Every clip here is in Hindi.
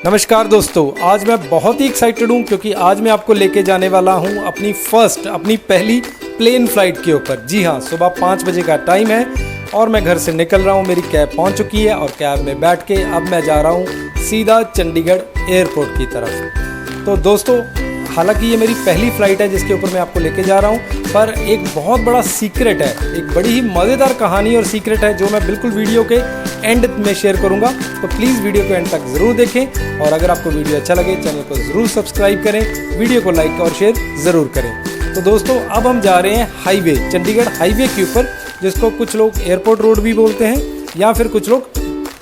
नमस्कार दोस्तों, आज मैं बहुत ही एक्साइटेड हूँ क्योंकि आज मैं आपको लेके जाने वाला हूँ अपनी पहली प्लेन फ्लाइट के ऊपर। जी हाँ, सुबह 5 बजे का टाइम है और मैं घर से निकल रहा हूँ। मेरी कैब पहुँच चुकी है और कैब में बैठ के अब मैं जा रहा हूँ सीधा चंडीगढ़ एयरपोर्ट की तरफ। तो दोस्तों, हालांकि ये मेरी पहली फ़्लाइट है जिसके ऊपर मैं आपको लेके जा रहा हूँ, पर एक बहुत बड़ा सीक्रेट है, एक बड़ी ही मज़ेदार कहानी और सीक्रेट है जो मैं बिल्कुल वीडियो के एंड में शेयर करूँगा। तो प्लीज़ वीडियो को एंड तक ज़रूर देखें और अगर आपको वीडियो अच्छा लगे चैनल को ज़रूर सब्सक्राइब करें, वीडियो को लाइक और शेयर ज़रूर करें। तो दोस्तों, अब हम जा रहे हैं हाईवे, चंडीगढ़ हाईवे के ऊपर, जिसको कुछ लोग एयरपोर्ट रोड भी बोलते हैं या फिर कुछ लोग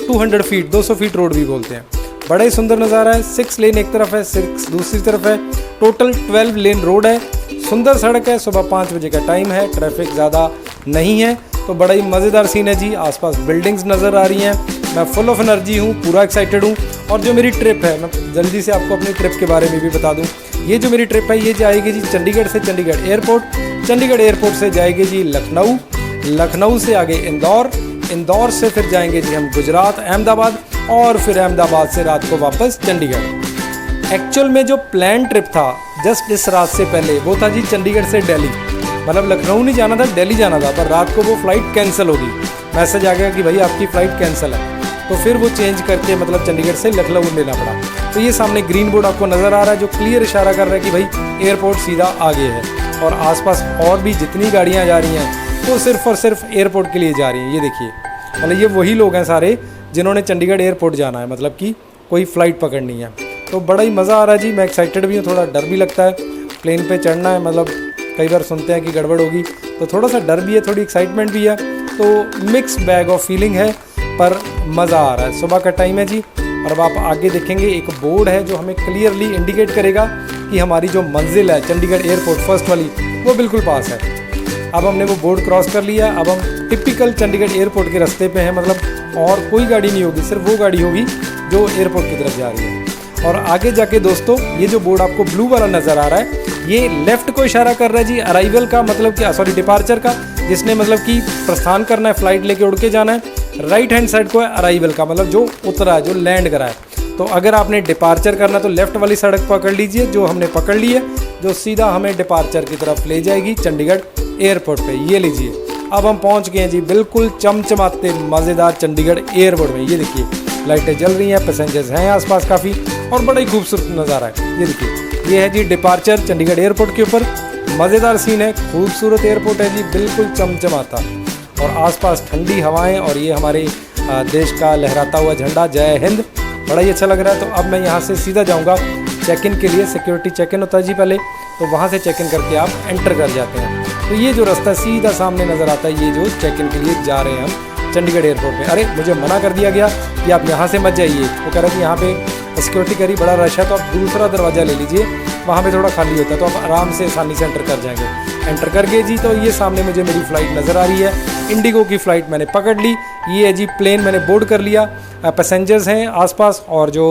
200 फीट रोड भी बोलते हैं। बड़ा ही सुंदर नज़ारा है। 6 लेन एक तरफ है, 6 दूसरी तरफ है, टोटल 12 लेन रोड है। सुंदर सड़क है, सुबह 5 बजे का टाइम है, ट्रैफिक ज़्यादा नहीं है, तो बड़ा ही मज़ेदार सीन है जी। आसपास बिल्डिंग्स नज़र आ रही हैं। मैं फुल ऑफ एनर्जी हूँ, पूरा एक्साइटेड हूँ। और जो मेरी ट्रिप है, मैं जल्दी से आपको अपनी ट्रिप के बारे में भी बता दूँ। ये जो मेरी ट्रिप है ये जाएगी जी चंडीगढ़ से चंडीगढ़ एयरपोर्ट, चंडीगढ़ एयरपोर्ट से जाएगी जी लखनऊ, लखनऊ से आगे इंदौर, इंदौर से फिर जाएंगे जी हम गुजरात अहमदाबाद और फिर अहमदाबाद से रात को वापस चंडीगढ़। एक्चुअल में जो प्लान ट्रिप था जस्ट इस रात से पहले वो था जी चंडीगढ़ से दिल्ली, मतलब लखनऊ नहीं जाना था, दिल्ली जाना था, पर रात को वो फ़्लाइट कैंसिल होगी। मैसेज आ गया कि भाई आपकी फ़्लाइट कैंसिल है, तो फिर वो चेंज करके मतलब चंडीगढ़ से लखनऊ लेना पड़ा। तो ये सामने ग्रीन बोर्ड आपको नज़र आ रहा है जो क्लियर इशारा कर रहा है कि भाई एयरपोर्ट सीधा आगे है। और आसपास और भी जितनी गाड़ियाँ जा रही हैं वो सिर्फ़ और सिर्फ एयरपोर्ट के लिए जा रही हैं। ये देखिए, मतलब ये वही लोग हैं सारे जिन्होंने चंडीगढ़ एयरपोर्ट जाना है, मतलब कि कोई फ़्लाइट पकड़नी है। तो बड़ा ही मज़ा आ रहा है जी। मैं एक्साइटेड भी हूँ, थोड़ा डर भी लगता है। प्लेन पे चढ़ना है, मतलब कई बार सुनते हैं कि गड़बड़ होगी, तो थोड़ा सा डर भी है, थोड़ी एक्साइटमेंट भी है। तो मिक्स बैग ऑफ फीलिंग है, पर मज़ा आ रहा है। सुबह का टाइम है जी और अब आप आगे देखेंगे एक बोर्ड है जो हमें क्लियरली इंडिकेट करेगा कि हमारी जो मंजिल है चंडीगढ़ एयरपोर्ट फर्स्ट वाली वो बिल्कुल पास है। अब हमने वो बोर्ड क्रॉस कर लिया। अब हम टिपिकल चंडीगढ़ एयरपोर्ट के रास्ते पे हैं, मतलब और कोई गाड़ी नहीं होगी, सिर्फ वो गाड़ी होगी जो एयरपोर्ट की तरफ जा रही है। और आगे जाके दोस्तों, ये जो बोर्ड आपको ब्लू वाला नज़र आ रहा है ये लेफ़्ट को इशारा कर रहा है जी अराइवल का, मतलब कि डिपार्चर का, जिसने मतलब कि प्रस्थान करना है, फ़्लाइट लेके उड़ के जाना है। राइट हैंड साइड को है अराइवल का, मतलब जो उतरा है, जो लैंड करा है। तो अगर आपने डिपार्चर करना तो लेफ़्ट वाली सड़क पकड़ लीजिए जो हमने पकड़ ली है, जो सीधा हमें डिपार्चर की तरफ ले जाएगी चंडीगढ़ एयरपोर्ट पे। ये लीजिए, अब हम पहुंच गए हैं जी बिल्कुल चमचमाते मज़ेदार चंडीगढ़ एयरपोर्ट में। ये देखिए, लाइटें जल रही हैं, पैसेंजर्स हैं आसपास काफ़ी और बड़ा ही खूबसूरत नज़ारा है। ये देखिए, ये है जी डिपार्चर चंडीगढ़ एयरपोर्ट के ऊपर। मज़ेदार सीन है, खूबसूरत एयरपोर्ट है जी, बिल्कुल चमचमाता और आसपास ठंडी हवाएं और ये हमारे देश का लहराता हुआ झंडा, जय हिंद। बड़ा ही अच्छा लग रहा है। तो अब मैं यहाँ से सीधा जाऊँगा चेक इन के लिए। सिक्योरिटी चेक इन होता है जी पहले, तो वहाँ से चेक इन करके आप एंटर कर जाते हैं। तो ये जो रास्ता सीधा सामने नज़र आता है, ये जो चेक इन के लिए जा रहे हैं हम चंडीगढ़ एयरपोर्ट में। अरे मुझे मना कर दिया गया कि आप यहाँ से मत जाइए, वो कह रहा है कि यहाँ पे सिक्योरिटी करी बड़ा रश है, तो आप दूसरा दरवाज़ा ले लीजिए, वहाँ पे थोड़ा खाली होता है, तो आप आराम से आसानी से एंटर कर जाएंगे। एंटर कर गए जी, तो ये सामने मुझे मेरी फ़्लाइट नज़र आ रही है। इंडिगो की फ़्लाइट मैंने पकड़ ली। ये है जी प्लेन, मैंने बोर्ड कर लिया। पैसेंजर्स हैं आसपास और जो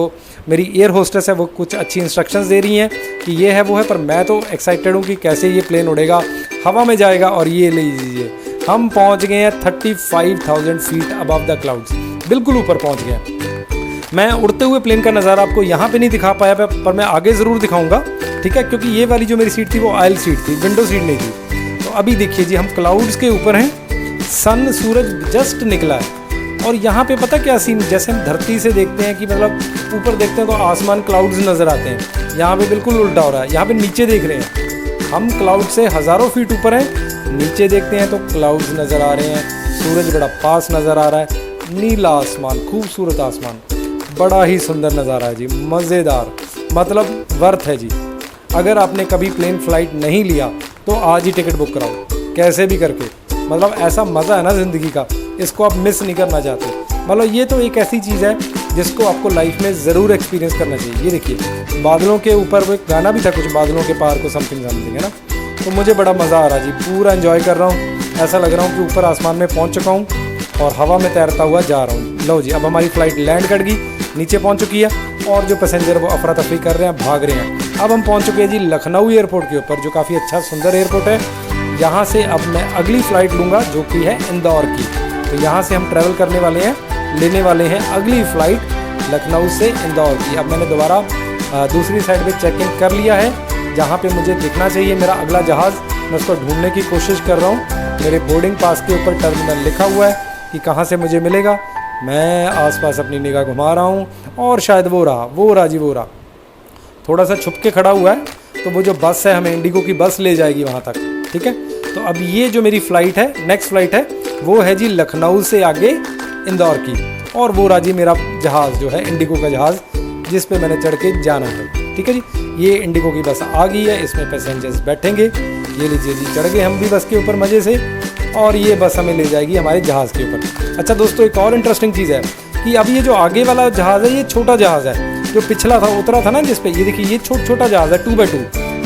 मेरी एयर होस्टेस है वो कुछ अच्छी इंस्ट्रक्शंस दे रही हैं कि ये है वो है, पर मैं तो एक्साइटेड हूँ कि कैसे ये प्लेन उड़ेगा, हवा में जाएगा। और ये ले लीजिए, हम पहुँच गए हैं 35,000 फीट अबव द क्लाउड्स, बिल्कुल ऊपर पहुँच गए। मैं उड़ते हुए प्लेन का नज़ारा आपको यहाँ पे नहीं दिखा पाया, पर मैं आगे ज़रूर दिखाऊंगा, ठीक है, क्योंकि ये वाली जो मेरी सीट थी वो आयल सीट थी, विंडो सीट नहीं थी। तो अभी देखिए जी, हम क्लाउड्स के ऊपर हैं, सन सूरज जस्ट निकला है और यहाँ पे पता क्या सीन, जैसे हम धरती से देखते हैं कि मतलब ऊपर देखते हैं तो आसमान क्लाउड्स नज़र आते हैं, यहाँ पे बिल्कुल उल्टा हो रहा है। यहाँ पे नीचे देख रहे हैं, हम क्लाउड से हज़ारों फीट ऊपर हैं, नीचे देखते हैं तो क्लाउड्स नज़र आ रहे हैं, सूरज बड़ा पास नज़र आ रहा है, नीला आसमान, खूबसूरत आसमान, बड़ा ही सुंदर नज़ारा है जी, मज़ेदार, मतलब वर्थ है जी। अगर आपने कभी प्लेन फ़्लाइट नहीं लिया तो आज ही टिकट बुक कराओ, कैसे भी करके, मतलब ऐसा मज़ा है ना ज़िंदगी का, इसको आप मिस नहीं करना चाहते। मतलब ये तो एक ऐसी चीज़ है जिसको आपको लाइफ में ज़रूर एक्सपीरियंस करना चाहिए। ये देखिए, बादलों के ऊपर वो एक गाना भी था कुछ, बादलों के पार को समथिंग है ना। तो मुझे बड़ा मज़ा आ रहा है जी, पूरा एंजॉय कर रहा हूँ। ऐसा लग रहा हूँ कि ऊपर आसमान में पहुँच चुका हूँ और हवा में तैरता हुआ जा रहा हूँ। लो जी, अब हमारी फ़्लाइट लैंड कर गई, नीचे पहुँच चुकी है और जो पैसेंजर वो अफरा तफरी कर रहे हैं, भाग रहे हैं। अब हम पहुँच चुके हैं जी लखनऊ एयरपोर्ट के ऊपर, जो काफ़ी अच्छा सुंदर एयरपोर्ट है। यहाँ से अब मैं अगली फ़्लाइट लूँगा जो कि है इंदौर की। तो यहाँ से हम ट्रैवल करने वाले हैं, लेने वाले हैं अगली फ़्लाइट लखनऊ से इंदौर की। अब मैंने दोबारा दूसरी साइड पे चेक इन कर लिया है, जहाँ पे मुझे दिखना चाहिए मेरा अगला जहाज़। मैं उसको ढूंढने की कोशिश कर रहा हूँ। मेरे बोर्डिंग पास के ऊपर टर्मिनल लिखा हुआ है कि कहाँ से मुझे मिलेगा। मैं आसपास अपनी निगाह घुमा रहा हूँ और शायद वो रहा जी, वो रहा। थोड़ा सा छुप के खड़ा हुआ है, तो वो जो बस है हमें इंडिगो की बस ले जाएगी वहाँ तक, ठीक है। तो अब ये जो मेरी फ़्लाइट है, नेक्स्ट फ़्लाइट है, वो है जी लखनऊ से आगे इंदौर की। और वो रहा जी मेरा जहाज़ जो है इंडिगो का जहाज़, जिस पे मैंने चढ़ के जाना है, ठीक है जी। ये इंडिगो की बस आ गई है, इसमें पैसेंजर्स बैठेंगे। ये लीजिए जी, चढ़ गए हम भी बस के ऊपर मज़े से, और ये बस हमें ले जाएगी हमारे जहाज़ के ऊपर। अच्छा दोस्तों, एक और इंटरेस्टिंग चीज़ है कि अब ये जो आगे वाला जहाज़ है, ये छोटा जहाज़ है। जो पिछला था उतरा था ना जिस पे, ये देखिए ये छोटा जहाज़ है, 2x2,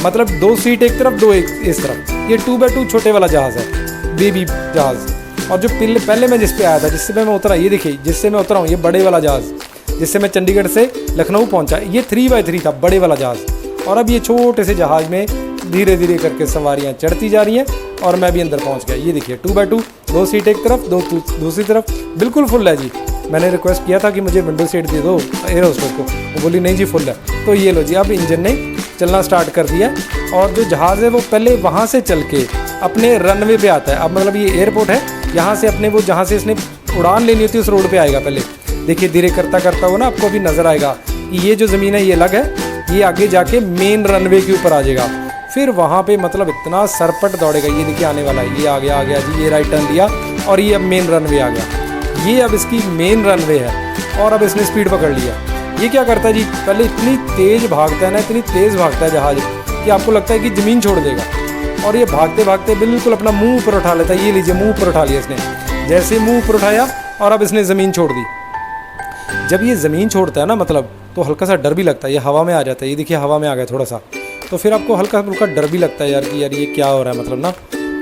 मतलब 2 सीट एक तरफ, 2 इस तरफ। ये 2x2 छोटे वाला जहाज़ है, बेबी जहाज़। और जो पहले मैं जिस पे आया था, जिससे मैं उतरा, ये देखिए जिससे मैं उतरा हूँ, ये बड़े वाला जहाज़, जिससे मैं चंडीगढ़ से लखनऊ पहुँचा, ये 3x3 था, बड़े वाला जहाज़। और अब ये छोटे से जहाज़ में धीरे धीरे करके सवारियाँ चढ़ती जा रही हैं और मैं भी अंदर पहुँच गया। ये देखिए 2x2, 2 सीट एक तरफ, 2 दूसरी तरफ, बिल्कुल फुल है जी। मैंने रिक्वेस्ट किया था कि मुझे विंडो सीट दे दो एयर होस्टेस को, वो बोली नहीं जी फुल है। तो ये लो जी, अब इंजन ने चलना स्टार्ट कर दिया। और जो जहाज़ है वो पहले वहाँ से चल के अपने रनवे पे आता है। अब मतलब ये एयरपोर्ट है, यहाँ से अपने वो जहाँ से इसने उड़ान लेनी होती है उस रोड पे आएगा पहले। देखिए धीरे करता करता हो ना, आपको अभी नज़र आएगा कि ये जो ज़मीन है ये अलग है, ये आगे जाके मेन रनवे के ऊपर आ जाएगा। फिर वहाँ पे मतलब इतना सरपट दौड़ेगा। ये देखिए आने वाला है, ये आ गया जी, ये राइट टर्न लिया और ये अब मेन रनवे आ गया। ये अब इसकी मेन रनवे है और अब इसने स्पीड पकड़ लिया। ये क्या करता है जी, पहले इतनी तेज़ भागता है ना, इतनी तेज़ भागता है जहाज़ कि आपको लगता है कि ज़मीन छोड़ देगा। और ये भागते भागते बिल्कुल अपना मुंह ऊपर उठा लेता है। ये लीजिए मुंह ऊपर उठा लिया इसने, जैसे मुंह ऊपर उठाया और अब इसने ज़मीन छोड़ दी। जब ये ज़मीन छोड़ता है ना, मतलब तो हल्का सा डर भी लगता है। ये हवा में आ जाता है, ये देखिए हवा में आ गया थोड़ा सा, तो फिर आपको हल्का हल्का डर भी लगता है यार कि यार ये क्या हो रहा है, मतलब ना।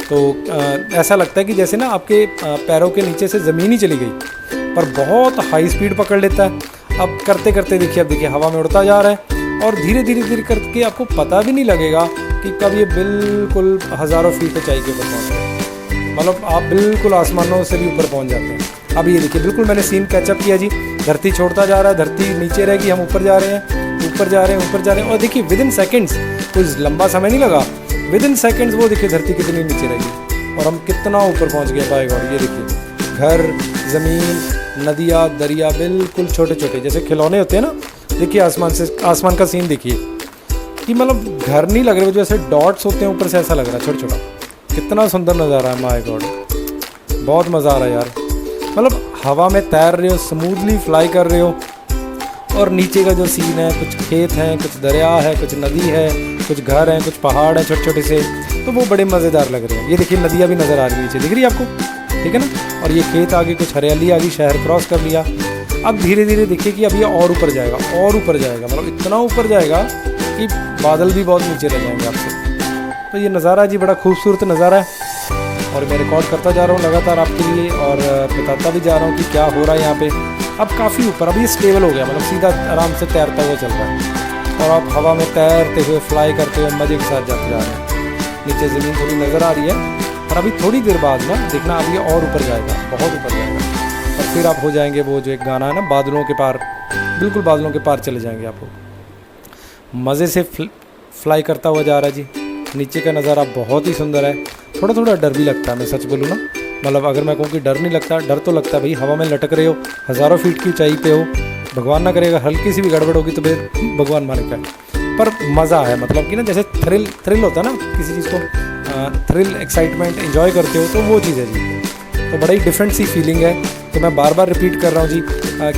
तो ऐसा लगता है कि जैसे ना आपके पैरों के नीचे से ज़मीन ही चली गई, पर बहुत हाई स्पीड पकड़ लेता है। अब करते करते देखिए, अब देखिए हवा में उड़ता जा रहा है और धीरे धीरे करके आपको पता भी नहीं लगेगा कि कब ये बिल्कुल हज़ारों फीट ऊंचाई के ऊपर पहुँच गए। मतलब आप बिल्कुल आसमानों से भी ऊपर पहुँच जाते हैं। अब ये देखिए बिल्कुल मैंने सीन कैचअप किया जी। धरती छोड़ता जा रहा है, धरती नीचे रहेगी, हम ऊपर जा रहे हैं, ऊपर जा रहे हैं, ऊपर जा रहे हैं। और देखिए विद इन सेकेंड्स, कोई लंबा समय नहीं लगा, विद इन सेकेंड्स वो देखिए धरती कितनी नीचे रहेगी और हम कितना ऊपर पहुँच गए बाय गॉड। ये देखिए घर, ज़मीन, नदियाँ, दरिया बिल्कुल छोटे छोटे जैसे खिलौने होते हैं ना। देखिए आसमान का सीन देखिए कि मतलब घर नहीं लग रहे, जैसे डॉट्स होते हैं ऊपर से, ऐसा लग रहा है छोटा छोटा। कितना सुंदर नज़ारा है, माय गॉड, बहुत मज़ा आ रहा है यार। मतलब हवा में तैर रहे हो, स्मूथली फ्लाई कर रहे हो, और नीचे का जो सीन है, कुछ खेत हैं, कुछ दरिया है, कुछ नदी है, कुछ घर हैं, कुछ पहाड़ हैं छोटे छोटे से, तो वो बड़े मज़ेदार लग रहे हैं। ये देखिए नदियाँ भी नज़र आ रही है नीचे, दिख रही है आपको, ठीक है ना। और ये खेत आगे, कुछ हरियाली आ गई, शहर क्रॉस कर लिया। अब धीरे धीरे देखिए कि अब ये और ऊपर जाएगा, और ऊपर जाएगा, मतलब इतना ऊपर जाएगा कि बादल भी बहुत नीचे रह जाएंगे आपसे। तो ये नज़ारा जी बड़ा खूबसूरत नज़ारा है और मैं रिकॉर्ड करता जा रहा हूँ लगातार आपके लिए और बताता भी जा रहा हूँ कि क्या हो रहा है यहाँ पे। अब काफ़ी ऊपर, अब ये स्टेबल हो गया, मतलब सीधा आराम से तैरता हुआ चल रहा है और आप हवा में तैरते हुए, फ्लाई करते हुए मज़े के साथ जाते जा रहे हैं। नीचे ज़मीन थोड़ी नज़र आ रही है और अभी थोड़ी देर बाद ना देखना अब ये और ऊपर जाएगा, बहुत ऊपर जाएगा और फिर आप हो जाएंगे वो जो एक गाना है ना, बादलों के पार, बिल्कुल बादलों के पार चले जाएंगे। आपको मज़े से फ्लाई करता हुआ जा रहा है जी। नीचे का नज़ारा बहुत ही सुंदर है। थोड़ा थोड़ा डर भी लगता है, मैं सच बोलूँ ना, मतलब अगर मैं कहूँ कि डर नहीं लगता, डर तो लगता है भाई। हवा में लटक रहे हो, हज़ारों फीट की ऊंचाई पे हो, भगवान ना करेगा हल्की सी भी गड़बड़ होगी तो फिर भगवान माने का। पर मज़ा है, मतलब कि ना जैसे थ्रिल होता है ना किसी चीज़ को, थ्रिल एक्साइटमेंट एंजॉय करते हो, तो वो चीज़ है जी। तो बड़ा ही डिफरेंट सी फीलिंग है। तो मैं बार बार रिपीट कर रहा हूँ जी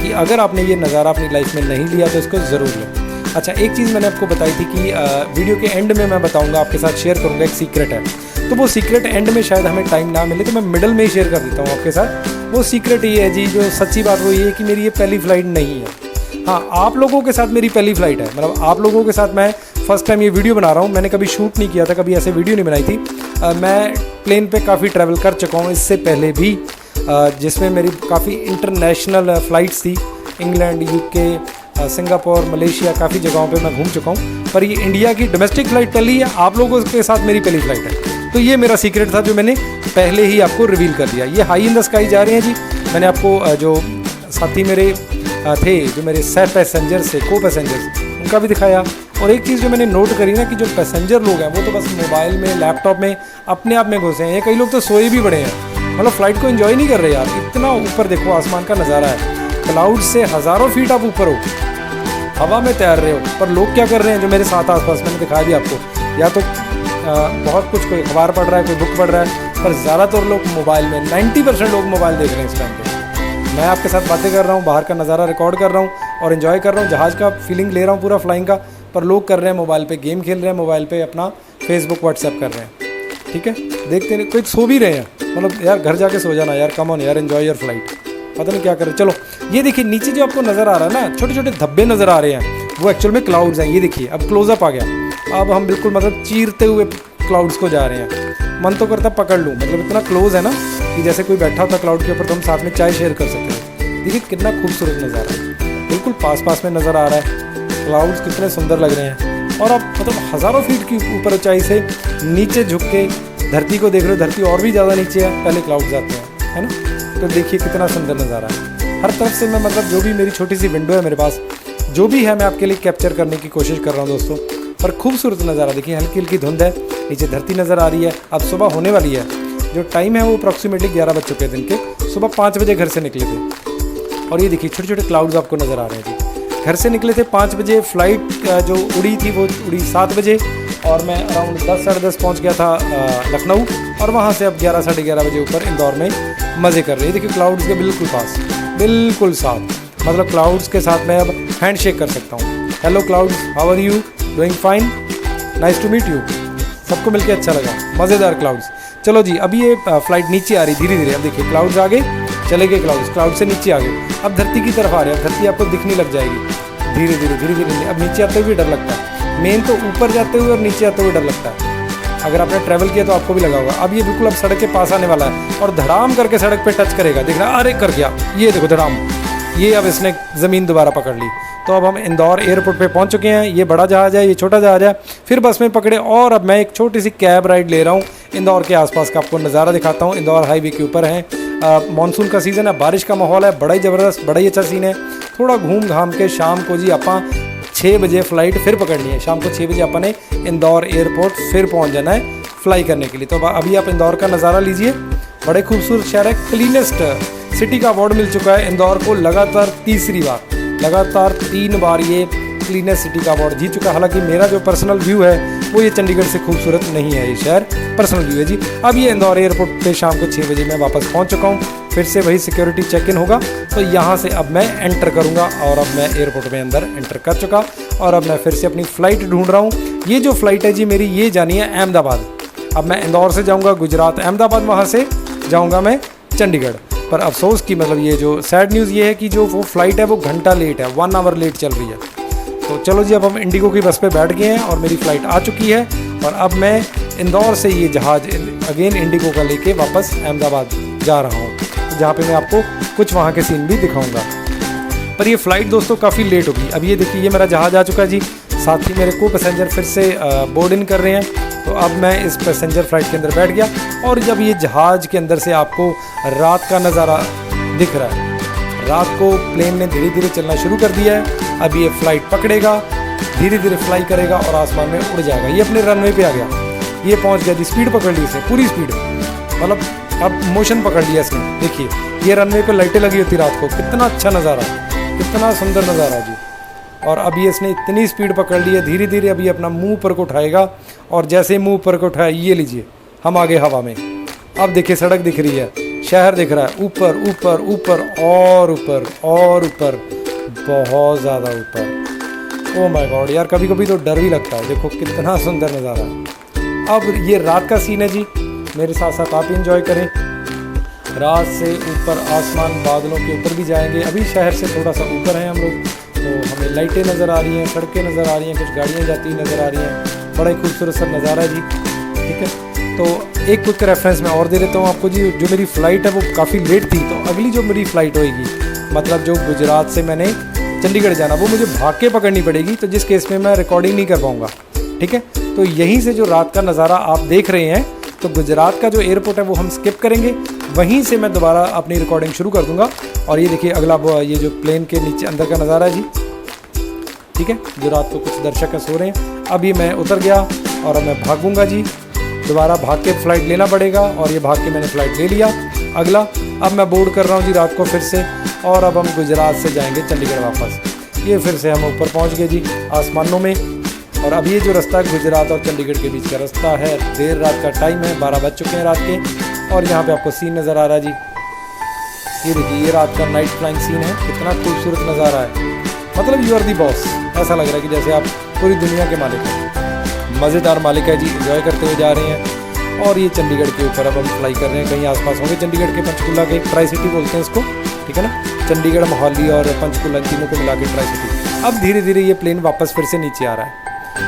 कि अगर आपने ये नज़ारा अपनी लाइफ में नहीं लिया तो इसको ज़रूर लें। अच्छा, एक चीज़ मैंने आपको बताई थी कि वीडियो के एंड में मैं बताऊंगा, आपके साथ शेयर करूंगा, एक सीक्रेट है। तो वो सीक्रेट एंड में शायद हमें टाइम ना मिले तो मैं मिडल में ही शेयर कर देता हूँ आपके साथ। वो सीक्रेट ये है जी, जो सच्ची बात वो ये है कि मेरी ये पहली फ़्लाइट नहीं है। हाँ, आप लोगों के साथ मेरी पहली फ़्लाइट है, मतलब आप लोगों के साथ मैं फ़र्स्ट टाइम ये वीडियो बना रहा हूँ। मैंने कभी शूट नहीं किया था, कभी ऐसे वीडियो नहीं बनाई थी। मैं प्लेन पर काफ़ी ट्रैवल कर चुका हूँ इससे पहले भी, जिसमें मेरी काफ़ी इंटरनेशनल फ़्लाइट्स थी। इंग्लैंड, UK, सिंगापुर, मलेशिया, काफ़ी जगहों पे मैं घूम चुका हूँ। पर ये इंडिया की डोमेस्टिक फ़्लाइट पहली है, आप लोगों के साथ मेरी पहली फ़्लाइट है। तो ये मेरा सीक्रेट था जो मैंने पहले ही आपको रिवील कर दिया। ये हाई इन द स्काई जा रहे हैं जी। मैंने आपको जो साथी मेरे थे, जो मेरे सह पैसेंजर्स थे, को पैसेंजर्स, उनका भी दिखाया। और एक चीज़ जो मैंने नोट करी ना कि जो पैसेंजर लोग हैं वो तो बस मोबाइल में, लैपटॉप में अपने आप में घुसे हैं। कई लोग तो सोए भी बड़े हैं, मतलब फ़्लाइट को एंजॉय नहीं कर रहे यार। इतना ऊपर देखो आसमान का नज़ारा है, क्लाउड से हज़ारों फीट आप ऊपर हो, हवा में तैर रहे हो। पर लोग क्या कर रहे हैं जो मेरे साथ आसपास, मैंने दिखाया भी आपको, या तो बहुत कुछ, कोई अखबार पढ़ रहा है, कोई बुक पढ़ रहा है, पर ज़्यादातर लोग मोबाइल में, 90% लोग मोबाइल देख रहे हैं इस टाइम पे। मैं आपके साथ बातें कर रहा हूँ, बाहर का नज़ारा रिकॉर्ड कर रहा हूँ और एंजॉय कर रहा हूँ, जहाज़ का फीलिंग ले रहा हूँ पूरा फ्लाइंग का। पर लोग कर रहे हैं मोबाइल पे गेम खेल रहे हैं, मोबाइल पे अपना फेसबुक व्हाट्सएप कर रहे हैं। ठीक है, देखते नहीं, कोई सो भी रहे हैं, मतलब यार घर जाके सो जाना यार, कम ऑन यार, एंजॉय योर फ्लाइट। पता नहीं क्या करें। चलो ये देखिए नीचे जो आपको नज़र आ रहा है ना, छोटे छोटे धब्बे नज़र आ रहे हैं, वो एक्चुअल में क्लाउड्स हैं। ये देखिए अब क्लोजअप आ गया, अब हम बिल्कुल मतलब चीरते हुए क्लाउड्स को जा रहे हैं। मन तो करता पकड़ लूँ, मतलब इतना क्लोज है ना कि जैसे कोई बैठा होता क्लाउड के ऊपर तो हम साथ में चाय शेयर कर सकते हैं। देखिए कितना खूबसूरत नज़ारा है, बिल्कुल पास पास में नज़र आ रहा है, क्लाउड्स कितने सुंदर लग रहे हैं। और अब मतलब हज़ारों फीट की ऊपर ऊंचाई से नीचे झुक के धरती को देख रहे हो, धरती और भी ज़्यादा नीचे है, पहले क्लाउड्स आते हैं, है ना। तो देखिए कितना सुंदर नज़ारा है। हर तरफ से मैं मतलब जो भी मेरी छोटी सी विंडो है मेरे पास, जो भी है मैं आपके लिए कैप्चर करने की कोशिश कर रहा हूँ दोस्तों। पर खूबसूरत नज़ारा देखिए, हल्की हल्की धुंध है, नीचे धरती नज़र आ रही है। अब सुबह होने वाली है, जो टाइम है वो अप्रॉक्सीमेटली 11 बज चुके हैं दिन के। सुबह 5 बजे घर से निकले थे और ये देखिए छोटे छोटे क्लाउड्स आपको नज़र आ रहे हैं जी। घर से निकले थे 5 बजे, फ़्लाइट जो उड़ी थी वो उड़ी 7 बजे और मैं अराउंड 10 साढ़े 10 पहुँच गया था लखनऊ। और वहाँ से अब 11 साढ़े 11 बजे ऊपर इंदौर में मज़े कर रहे हैं। देखिए क्लाउड्स के बिल्कुल पास, बिल्कुल साथ, मतलब क्लाउड्स के साथ मैं अब हैंड शेक कर सकता हूँ। Hello clouds, how are you, doing fine, nice to meet you. सबको मिलके अच्छा लगा, मज़ेदार क्लाउड्स। चलो जी, अभी ये फ्लाइट नीचे आ रही धीरे धीरे। अब देखिए क्लाउड्स आगे चले गए, क्लाउड से नीचे आ गए, अब धरती की तरफ आ रहे हैं। अब धरती आपको दिखने लग जाएगी धीरे धीरे धीरे धीरे। अब नीचे आते हुए डर लगता है, मेन तो ऊपर जाते हुए और नीचे आते हुए डर लगता है। अगर आपने ट्रैवल किया तो आपको भी लगा होगा। अब ये बिल्कुल अब सड़क के पास आने वाला है और धड़ाम करके सड़क पे टच करेगा। देख रहा, अरे कर गया, ये देखो धड़ाम, ये अब इसने ज़मीन दोबारा पकड़ ली। तो अब हम इंदौर एयरपोर्ट पे पहुंच चुके हैं। ये बड़ा जहाज़ है, ये छोटा जहाज़ है, फिर बस में पकड़े और अब मैं एक छोटी सी कैब राइड ले रहा हूँ इंदौर के आसपास का। आपको नज़ारा दिखाता हूँ। इंदौर हाईवे के ऊपर है, मानसून का सीज़न है, बारिश का माहौल है, बड़ा ही ज़बरदस्त, बड़ा ही अच्छा सीन है। थोड़ा घूम घाम के शाम को जी अपा 6 बजे फ़्लाइट फिर पकड़नी है। शाम को 6 बजे अपन ने इंदौर एयरपोर्ट फिर पहुँच जाना है फ्लाई करने के लिए। तो अभी आप इंदौर का नज़ारा लीजिए, बड़े खूबसूरत शहर है, क्लीनेस्ट सिटी का अवार्ड मिल चुका है इंदौर को लगातार 3 बार ये क्लीनेस्ट सिटी का अवार्ड जीत चुका है। हालांकि मेरा जो पर्सनल व्यू है वो ये चंडीगढ़ से खूबसूरत नहीं है ये शहर, पर्सनल व्यू है जी। अब ये इंदौर एयरपोर्ट पे शाम को 6 बजे मैं वापस पहुंच चुका हूँ। फिर से वही सिक्योरिटी चेक इन होगा, तो यहाँ से अब मैं एंटर करूँगा और अब मैं एयरपोर्ट में अंदर एंटर कर चुका और अब मैं फिर से अपनी फ़्लाइट ढूंढ रहा हूँ। ये जो फ़्लाइट है जी मेरी, ये जानी है अहमदाबाद। अब मैं इंदौर से जाऊँगा गुजरात, अहमदाबाद, वहाँ से जाऊँगा मैं चंडीगढ़। पर अफसोस की मतलब ये जो सैड न्यूज़ ये है कि जो वो फ़्लाइट है वो घंटा लेट है, 1 आवर लेट चल रही है। तो चलो जी, अब हम इंडिगो की बस पे बैठ गए हैं और मेरी फ़्लाइट आ चुकी है और अब मैं इंदौर से ये जहाज़ अगेन इंडिगो का लेके वापस अहमदाबाद जा रहा हूँ, जहाँ पे मैं आपको कुछ वहाँ के सीन भी दिखाऊँगा। पर ये फ़्लाइट दोस्तों काफ़ी लेट होगी। अब ये देखिए, ये मेरा जहाज़ आ चुका है जी, साथ ही मेरे को पैसेंजर फिर से बोर्ड इन कर रहे हैं। तो अब मैं इस पैसेंजर फ़्लाइट के अंदर बैठ गया और जब ये जहाज़ के अंदर से आपको रात का नज़ारा दिख रहा है, रात को प्लेन ने धीरे धीरे चलना शुरू कर दिया है। अब ये फ़्लाइट पकड़ेगा, धीरे धीरे फ्लाई करेगा और आसमान में उड़ जाएगा। ये अपने रनवे पे आ गया, ये पहुंच गया जी, स्पीड पकड़ ली इसने, पूरी स्पीड, मतलब अब मोशन पकड़ लिया इसने। देखिए ये रनवे पे लाइटें लगी होती रात को, कितना अच्छा नज़ारा, कितना सुंदर नज़ारा जी। और अब ये इसने इतनी स्पीड पकड़ ली है, धीरे धीरे अभी अपना मुंह ऊपर को उठाएगा और जैसे ही मुंह ऊपर को उठाया, ये लीजिए हम आगे हवा में। अब देखिए सड़क दिख रही है, शहर दिख रहा है, ऊपर ऊपर ऊपर और ऊपर और ऊपर, बहुत ज़्यादा ऊपर। ओह माय गॉड यार, कभी कभी तो डर भी लगता है। देखो कितना सुंदर नज़ारा। अब ये रात का सीन है जी, मेरे साथ साथ आप इंजॉय करें। रात से ऊपर आसमान बादलों के ऊपर भी जाएंगे। अभी शहर से थोड़ा सा ऊपर हैं हम लोग, तो हमें लाइटें नज़र आ रही हैं, सड़कें नज़र आ रही हैं, कुछ गाड़ियाँ जाती हुई नज़र आ रही हैं। बड़ा ही खूबसूरत सा नज़ारा है जी। ठीक है, तो एक क्विक रेफरेंस मैं और दे देता हूँ आपको जी। जो मेरी फ़्लाइट है वो काफ़ी लेट थी, तो अगली जो मेरी फ़्लाइट होएगी, मतलब जो गुजरात से मैंने चंडीगढ़ जाना, वो मुझे भाग के पकड़नी पड़ेगी, तो जिस केस में मैं रिकॉर्डिंग नहीं कर पाऊँगा। ठीक है, तो यहीं से जो रात का नज़ारा आप देख रहे हैं, तो गुजरात का जो एयरपोर्ट है वो हम स्किप करेंगे, वहीं से मैं दोबारा अपनी रिकॉर्डिंग शुरू कर दूंगा। और ये देखिए अगला ये जो प्लेन के नीचे अंदर का नज़ारा है जी, ठीक है, जो रात को कुछ दर्शक सो रहे हैं। अब ये मैं उतर गया और अब मैं भागूंगा जी, दोबारा भाग के फ़्लाइट लेना पड़ेगा और ये भाग के मैंने फ़्लाइट ले लिया। अगला अब मैं बोर्ड कर रहा हूँ जी रात को फिर से, और अब हम गुजरात से जाएंगे चंडीगढ़ वापस। ये फिर से हम ऊपर पहुँच गए जी आसमानों में। और अब ये जो रास्ता गुजरात और चंडीगढ़ के बीच का रास्ता है, देर रात का टाइम है, 12 बज चुके हैं रात के। और यहाँ पे आपको सीन नज़र आ रहा है जी, ये देखिए ये रात का नाइट फ्लाइंग सीन है, कितना खूबसूरत नज़ारा है। मतलब यू आर दी बॉस, ऐसा लग रहा है कि जैसे आप पूरी दुनिया के मालिक हैं। मज़ेदार मालिक है जी, एंजॉय करते हुए जा रहे हैं। और ये चंडीगढ़ के ऊपर अब हम फ्लाई कर रहे हैं, कहीं आसपास होंगे चंडीगढ़ के, पंचकुला के, ट्राई सिटी बोलते हैं इसको, ठीक है ना, चंडीगढ़, मोहाली और पंचकुला तीनों को मिला के ट्राई सिटी। अब धीरे धीरे ये प्लेन वापस फिर से नीचे आ रहा है।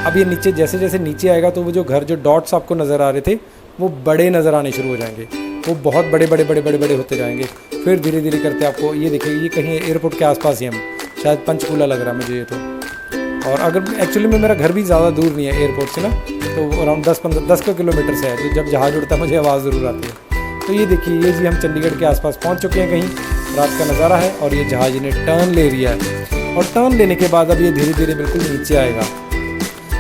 अब ये नीचे जैसे जैसे नीचे आएगा तो वो जो घर, जो डॉट्स आपको नज़र आ रहे थे, वो बड़े नज़र आने शुरू हो जाएंगे, वो बहुत बड़े बड़े बड़े बड़े बड़े होते जाएंगे। फिर धीरे धीरे करते आपको ये देखिए, ये कहीं एयरपोर्ट के आसपास ही हम, शायद पंचकुला लग रहा है मुझे ये तो। और अगर एक्चुअली में मेरा घर भी ज़्यादा दूर नहीं है एयरपोर्ट से ना, तो अराउंड 10 किलोमीटर से है, तो जब जहाज़ उड़ता है मुझे आवाज़ ज़रूर आती है। तो ये देखिए ये जी हम चंडीगढ़ के आसपास पहुंच चुके हैं, कहीं रात का नज़ारा है। और ये जहाज़ ने टर्न ले लिया है, और टर्न लेने के बाद अब ये धीरे धीरे बिल्कुल नीचे आएगा।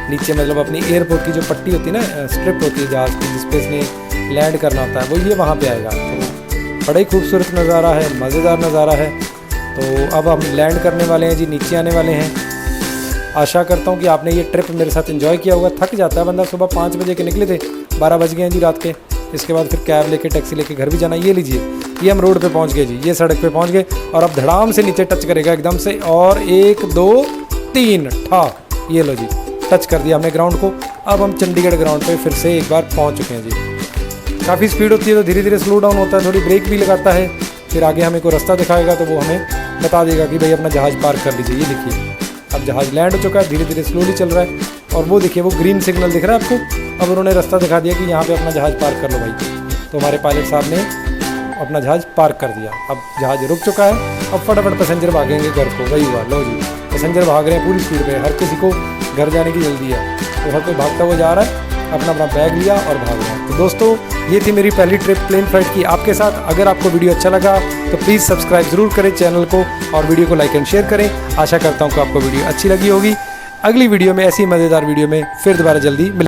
नीचे मतलब अपनी एयरपोर्ट की जो पट्टी होती है ना, स्ट्रिप होती है जहाज़ की, जिस पे इसने लैंड करना होता है, वो ये वहाँ पे आएगा। तो बड़ा ही खूबसूरत नज़ारा है, मज़ेदार नज़ारा है। तो अब हम लैंड करने वाले हैं जी, नीचे आने वाले हैं। आशा करता हूँ कि आपने ये ट्रिप मेरे साथ एंजॉय किया होगा। थक जाता है बंदा, सुबह 5 बजे के निकले थे, 12 बज गए हैं जी रात के। इसके बाद फिर कैब लेके, टैक्सी लेके घर भी जाना। ये लीजिए, ये हम रोड पे पहुँच गए जी, ये सड़क पे पहुँच गए। और अब धड़ाम से नीचे टच करेगा एकदम से, और 1 2 3 ठा, ये लो जी, टच कर दिया हमने ग्राउंड को। अब हम चंडीगढ़ ग्राउंड पे फिर से एक बार पहुंच चुके हैं जी। काफ़ी स्पीड होती है तो धीरे धीरे स्लो डाउन होता है, थोड़ी ब्रेक भी लगाता है। फिर आगे हमें कोई रास्ता दिखाएगा तो वो हमें बता देगा कि भाई अपना जहाज़ पार्क कर लीजिए। ये देखिए अब जहाज़ लैंड हो चुका है, धीरे धीरे स्लोली चल रहा है। और वो देखिए वो ग्रीन सिग्नल दिख रहा है आपको, अब उन्होंने रास्ता दिखा दिया कि यहाँ पर अपना जहाज़ पार्क कर लो भाई। तो हमारे पायलट साहब ने अपना जहाज़ पार्क कर दिया। अब जहाज़ रुक चुका है, अब फटाफट पैसेंजर भागेंगे घर को। वही हुआ, लो जी पैसेंजर भाग रहे हैं पूरी स्पीड पे, हर किसी को घर जाने की जल्दी है, तो हर कोई भागता हुआ जा रहा है, अपना अपना बैग लिया और भाग रहा है। तो दोस्तों ये थी मेरी पहली ट्रिप प्लेन फ्लाइट की आपके साथ। अगर आपको वीडियो अच्छा लगा तो प्लीज़ सब्सक्राइब ज़रूर करें चैनल को, और वीडियो को लाइक एंड शेयर करें। आशा करता हूँ कि आपको वीडियो अच्छी लगी होगी। अगली वीडियो में, ऐसी मज़ेदार वीडियो में फिर दोबारा जल्दी मिलेंगे।